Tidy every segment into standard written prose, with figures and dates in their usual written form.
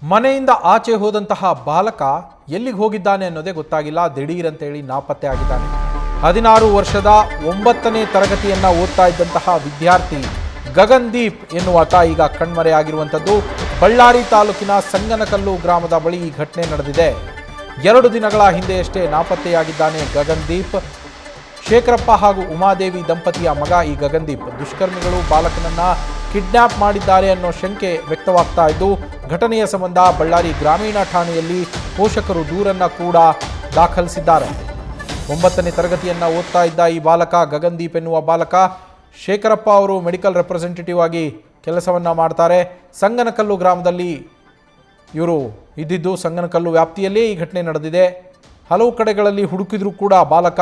ಮನೆಯಿಂದ ಆಚೆ ಹೋದಂತಹ ಬಾಲಕ ಎಲ್ಲಿಗೆ ಹೋಗಿದ್ದಾನೆ ಅನ್ನೋದೇ ಗೊತ್ತಾಗಿಲ್ಲ. ದಿಢೀರಂತೇಳಿ ನಾಪತ್ತೆ ಆಗಿದ್ದಾನೆ. 16 ವರ್ಷದ 9ನೇ ತರಗತಿಯನ್ನ ಓದ್ತಾ ಇದ್ದಂತಹ ವಿದ್ಯಾರ್ಥಿ ಗಗನ್ದೀಪ್ ಎನ್ನುವಾತ ಈಗ ಕಣ್ಮರೆಯಾಗಿರುವಂಥದ್ದು. ಬಳ್ಳಾರಿ ತಾಲೂಕಿನ ಸಂಗನಕಲ್ಲು ಗ್ರಾಮದ ಬಳಿ ಈ ಘಟನೆ ನಡೆದಿದೆ. 2 ದಿನಗಳ ಹಿಂದೆಯಷ್ಟೇ ನಾಪತ್ತೆಯಾಗಿದ್ದಾನೆ ಗಗನ್ದೀಪ್. ಶೇಖರಪ್ಪ ಹಾಗೂ ಉಮಾದೇವಿ ದಂಪತಿಯ ಮಗ ಈ ಗಗನ್ದೀಪ್. ದುಷ್ಕರ್ಮಿಗಳು ಬಾಲಕನನ್ನ ಕಿಡ್ನಾಪ್ ಮಾಡಿದ್ದಾರೆ ಅನ್ನೋ ಶಂಕೆ ವ್ಯಕ್ತವಾಗ್ತಾ ಇದ್ದು, ಘಟನೆಯ ಸಂಬಂಧ ಬಳ್ಳಾರಿ ಗ್ರಾಮೀಣ ಠಾಣೆಯಲ್ಲಿ ಪೋಷಕರು ದೂರನ್ನ ಕೂಡ ದಾಖಲಿಸಿದ್ದಾರೆ. 9ನೇ ತರಗತಿಯನ್ನ ಓದ್ತಾ ಇದ್ದ ಈ ಬಾಲಕ ಗಗನ್ದೀಪ್ ಎನ್ನುವ ಬಾಲಕ, ಶೇಖರಪ್ಪ ಅವರು ಮೆಡಿಕಲ್ ರೆಪ್ರೆಸೆಂಟೇಟಿವ್ ಆಗಿ ಕೆಲಸವನ್ನ ಮಾಡ್ತಾರೆ. ಸಂಗನಕಲ್ಲು ಗ್ರಾಮದಲ್ಲಿ ಇವರು ಇದ್ದಿದ್ದು. ಸಂಗನಕಲ್ಲು ವ್ಯಾಪ್ತಿಯಲ್ಲೇ ಈ ಘಟನೆ ನಡೆದಿದೆ. ಹಲವು ಕಡೆಗಳಲ್ಲಿ ಹುಡುಕಿದ್ರೂ ಕೂಡ ಬಾಲಕ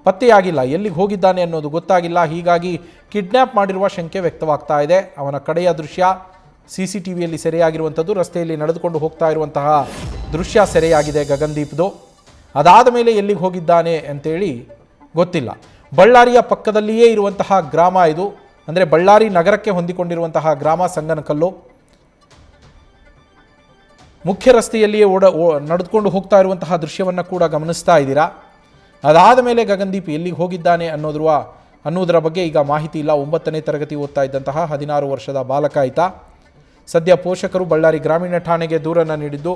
ಪತ್ತೆಯಾಗಿಲ್ಲ. ಎಲ್ಲಿಗೆ ಹೋಗಿದ್ದಾನೆ ಅನ್ನೋದು ಗೊತ್ತಾಗಿಲ್ಲ. ಹೀಗಾಗಿ ಕಿಡ್ನ್ಯಾಪ್ ಮಾಡಿರುವ ಶಂಕೆ ವ್ಯಕ್ತವಾಗ್ತಾ ಇದೆ. ಅವನ ಕಡೆಯ ದೃಶ್ಯ CCTVಯಲ್ಲಿ ಸೆರೆಯಾಗಿರುವಂಥದ್ದು. ರಸ್ತೆಯಲ್ಲಿ ನಡೆದುಕೊಂಡು ಹೋಗ್ತಾ ಇರುವಂತಹ ದೃಶ್ಯ ಸೆರೆಯಾಗಿದೆ ಗಗನ್ದೀಪ್ದು. ಅದಾದ ಮೇಲೆ ಎಲ್ಲಿಗೆ ಹೋಗಿದ್ದಾನೆ ಅಂತೇಳಿ ಗೊತ್ತಿಲ್ಲ. ಬಳ್ಳಾರಿಯ ಪಕ್ಕದಲ್ಲಿಯೇ ಇರುವಂತಹ ಗ್ರಾಮ ಇದು. ಅಂದರೆ ಬಳ್ಳಾರಿ ನಗರಕ್ಕೆ ಹೊಂದಿಕೊಂಡಿರುವಂತಹ ಗ್ರಾಮ ಸಂಗನಕಲ್ಲು. ಮುಖ್ಯ ರಸ್ತೆಯಲ್ಲಿಯೇ ನಡೆದುಕೊಂಡು ಹೋಗ್ತಾ ಇರುವಂತಹ ದೃಶ್ಯವನ್ನು ಕೂಡ ಗಮನಿಸ್ತಾ ಇದ್ದೀರಾ. ಅದಾದ ಮೇಲೆ ಗಗನ್ದೀಪ್ ಎಲ್ಲಿಗೆ ಹೋಗಿದ್ದಾನೆ ಅನ್ನೋದರ ಬಗ್ಗೆ ಈಗ ಮಾಹಿತಿ ಇಲ್ಲ. 9ನೇ ತರಗತಿ ಓದ್ತಾ ಇದ್ದಂತಹ 16 ವರ್ಷದ ಬಾಲಕ ಈತ. ಸದ್ಯ ಪೋಷಕರು ಬಳ್ಳಾರಿ ಗ್ರಾಮೀಣ ಠಾಣೆಗೆ ದೂರನ್ನು ನೀಡಿದ್ದು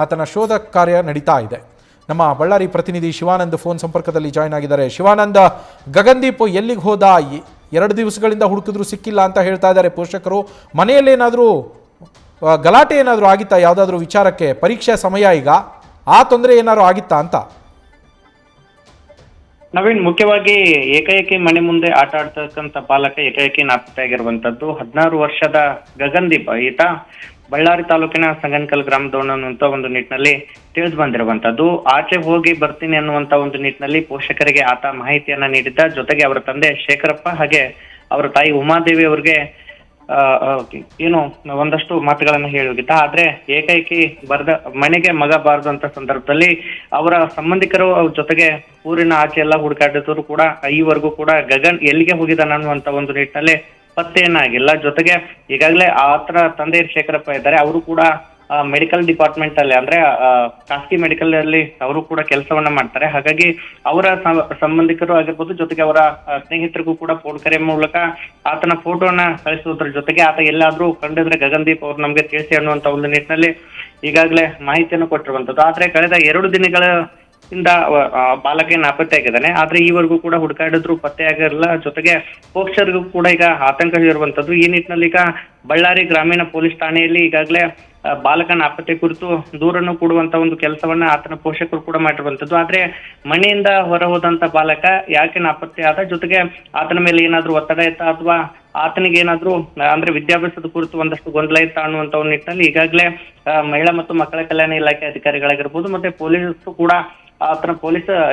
ಆತನ ಶೋಧ ಕಾರ್ಯ ನಡೀತಾ ಇದೆ. ನಮ್ಮ ಬಳ್ಳಾರಿ ಪ್ರತಿನಿಧಿ ಶಿವಾನಂದ್ ಫೋನ್ ಸಂಪರ್ಕದಲ್ಲಿ ಜಾಯ್ನ್ ಆಗಿದ್ದಾರೆ. ಶಿವಾನಂದ್, ಗಗನ್ದೀಪ್ ಎಲ್ಲಿಗೆ ಹೋದ? 2 ದಿವಸಗಳಿಂದ ಹುಡುಕಿದ್ರು ಸಿಕ್ಕಿಲ್ಲ ಅಂತ ಹೇಳ್ತಾ ಇದ್ದಾರೆ ಪೋಷಕರು. ಮನೆಯಲ್ಲೇನಾದರೂ ಗಲಾಟೆ ಏನಾದರೂ ಆಗಿತ್ತಾ? ಯಾವುದಾದ್ರೂ ವಿಚಾರಕ್ಕೆ? ಪರೀಕ್ಷೆ ಸಮಯ ಈಗ, ಆ ತೊಂದರೆ ಏನಾದರೂ ಆಗಿತ್ತಾ ಅಂತ? ನವೀನ್, ಮುಖ್ಯವಾಗಿ ಏಕಾಏಕಿ ಮನೆ ಮುಂದೆ ಆಟ ಆಡ್ತಕ್ಕಂಥ ಬಾಲಕ ಏಕಾಏಕಿ ನಾಪತ್ತೆ ಆಗಿರುವಂತದ್ದು. 16 ವರ್ಷದ ಗಗನ್ದೀಪ್ ಈತ ಬಳ್ಳಾರಿ ತಾಲೂಕಿನ ಸಂಗನಕಲ್ ಗ್ರಾಮದವನು ಅನ್ನುವಂತ ಒಂದು ನಿಟ್ಟಿನಲ್ಲಿ ತಿಳಿದು ಬಂದಿರುವಂತದ್ದು. ಆಚೆ ಹೋಗಿ ಬರ್ತೀನಿ ಅನ್ನುವಂತ ಒಂದು ನಿಟ್ಟಿನಲ್ಲಿ ಪೋಷಕರಿಗೆ ಆತ ಮಾಹಿತಿಯನ್ನ ನೀಡಿದ್ದ. ಜೊತೆಗೆ ಅವರ ತಂದೆ ಶೇಖರಪ್ಪ ಹಾಗೆ ಅವರ ತಾಯಿ ಉಮಾದೇವಿ ಅವರಿಗೆ ಏನು ಒಂದಷ್ಟು ಮಾತುಗಳನ್ನ ಹೇಳಿ ಹೋಗಿದ್ದ. ಆದ್ರೆ ಏಕೈಕಿ ಮನೆಗೆ ಮಗ ಬಾರದಂತ ಸಂದರ್ಭದಲ್ಲಿ ಅವರ ಸಂಬಂಧಿಕರು ಅವ್ರ ಜೊತೆಗೆ ಊರಿನ ಆಚೆ ಎಲ್ಲ ಹುಡುಕಾಡಿದ್ರು ಕೂಡ ಈವರೆಗೂ ಕೂಡ ಗಗನ್ ಎಲ್ಲಿಗೆ ಹೋಗಿದ್ದಾನ ಅನ್ನುವಂತ ಒಂದು ನಿಟ್ಟಿನಲ್ಲಿ ಪತ್ತೆಯನ್ನಾಗಿಲ್ಲ. ಜೊತೆಗೆ ಈಗಾಗಲೇ ಆತರ ತಂದೆ ಶೇಖರಪ್ಪ ಇದ್ದಾರೆ. ಅವರು ಕೂಡ ಮೆಡಿಕಲ್ ಡಿಪಾರ್ಟ್ಮೆಂಟ್ ಅಲ್ಲಿ, ಅಂದ್ರೆ ಖಾಸಗಿ ಮೆಡಿಕಲ್ ಅಲ್ಲಿ ಅವರು ಕೂಡ ಕೆಲಸವನ್ನ ಮಾಡ್ತಾರೆ. ಹಾಗಾಗಿ ಅವರ ಸಂಬಂಧಿಕರು ಆಗಿರ್ಬೋದು, ಜೊತೆಗೆ ಅವರ ಸ್ನೇಹಿತರಿಗೂ ಕೂಡ ಫೋನ್ ಕರೆ ಮೂಲಕ ಆತನ ಫೋಟೋನ ಕಳಿಸುವುದ್ರ ಜೊತೆಗೆ ಆತ ಎಲ್ಲಾದ್ರೂ ಕಂಡಿದ್ರೆ ಗಗನ್ದೀಪ್ ಅವ್ರು ನಮ್ಗೆ ತಿಳಿಸಿ ಅನ್ನುವಂತ ಒಂದು ನಿಟ್ಟಿನಲ್ಲಿ ಈಗಾಗಲೇ ಮಾಹಿತಿಯನ್ನು ಕೊಟ್ಟಿರುವಂತದ್ದು. ಆದ್ರೆ ಕಳೆದ 2 ದಿನಗಳ ಬಾಲಕ ನಾಪತ್ತೆ ಆಗಿದ್ದಾನೆ. ಆದ್ರೆ ಈವರೆಗೂ ಕೂಡ ಹುಡುಕಾಡಿದ್ರು ಪತ್ತೆ ಆಗಿರಲ್ಲ. ಜೊತೆಗೆ ಪೋಷಕರಿಗೂ ಕೂಡ ಈಗ ಆತಂಕ ಇರುವಂತದ್ದು. ಈ ನಿಟ್ಟಿನಲ್ಲಿ ಈಗ ಬಳ್ಳಾರಿ ಗ್ರಾಮೀಣ ಪೊಲೀಸ್ ಠಾಣೆಯಲ್ಲಿ ಈಗಾಗಲೇ ಬಾಲಕ ನಾಪತ್ತೆ ಕುರಿತು ದೂರನ್ನು ಕೊಡುವಂತ ಒಂದು ಕೆಲಸವನ್ನ ಆತನ ಪೋಷಕರು ಕೂಡ ಮಾಡಿರುವಂತದ್ದು. ಆದ್ರೆ ಮನೆಯಿಂದ ಹೊರ ಹೋದಂತ ಬಾಲಕ ಯಾಕೆ ನಾಪತ್ತೆ ಆದ, ಜೊತೆಗೆ ಆತನ ಮೇಲೆ ಏನಾದ್ರೂ ಒತ್ತಡ ಇತ್ತ ಅಥವಾ ಆತನಿಗೆ ಏನಾದ್ರೂ ಅಂದ್ರೆ ವಿದ್ಯಾಭ್ಯಾಸದ ಕುರಿತು ಒಂದಷ್ಟು ಗೊಂದಲ ಇತ್ತ ಅನ್ನುವಂತ ಒಂದು ನಿಟ್ಟಿನಲ್ಲಿ ಈಗಾಗಲೇ ಮಹಿಳಾ ಮತ್ತು ಮಕ್ಕಳ ಕಲ್ಯಾಣ ಇಲಾಖೆ ಅಧಿಕಾರಿಗಳಾಗಿರ್ಬೋದು ಮತ್ತೆ ಪೊಲೀಸರು ಕೂಡ ಆತನ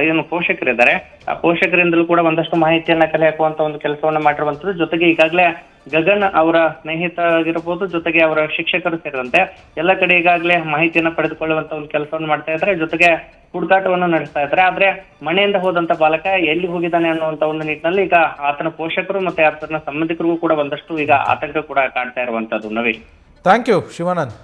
ಏನು ಪೋಷಕರಿದ್ದಾರೆ, ಆ ಪೋಷಕರಿಂದಲೂ ಕೂಡ ಒಂದಷ್ಟು ಮಾಹಿತಿಯನ್ನ ಕಲೆ ಹಾಕುವಂತ ಒಂದು ಕೆಲಸವನ್ನ ಮಾಡಿರುವಂತದ್ದು. ಜೊತೆಗೆ ಈಗಾಗಲೇ ಗಗನ್ ಅವರ ಸ್ನೇಹಿತ ಆಗಿರ್ಬೋದು, ಜೊತೆಗೆ ಅವರ ಶಿಕ್ಷಕರು ಸೇರಿದಂತೆ ಎಲ್ಲ ಕಡೆ ಈಗಾಗಲೇ ಮಾಹಿತಿಯನ್ನ ಪಡೆದುಕೊಳ್ಳುವಂತ ಒಂದು ಕೆಲಸವನ್ನು ಮಾಡ್ತಾ ಇದ್ದಾರೆ. ಜೊತೆಗೆ ಹುಡುಕಾಟವನ್ನು ನಡೆಸ್ತಾ ಇದ್ದಾರೆ. ಆದ್ರೆ ಮನೆಯಿಂದ ಹೋದಂತ ಬಾಲಕ ಎಲ್ಲಿ ಹೋಗಿದ್ದಾನೆ ಅನ್ನುವಂತ ಒಂದು ನಿಟ್ಟಿನಲ್ಲಿ ಈಗ ಆತನ ಪೋಷಕರು ಮತ್ತೆ ಆತನ ಸಂಬಂಧಿಕರಿಗೂ ಕೂಡ ಒಂದಷ್ಟು ಈಗ ಆತಂಕ ಕೂಡ ಕಾಡ್ತಾ ಇರುವಂತದ್ದು. Naveen, thank you Shivanand.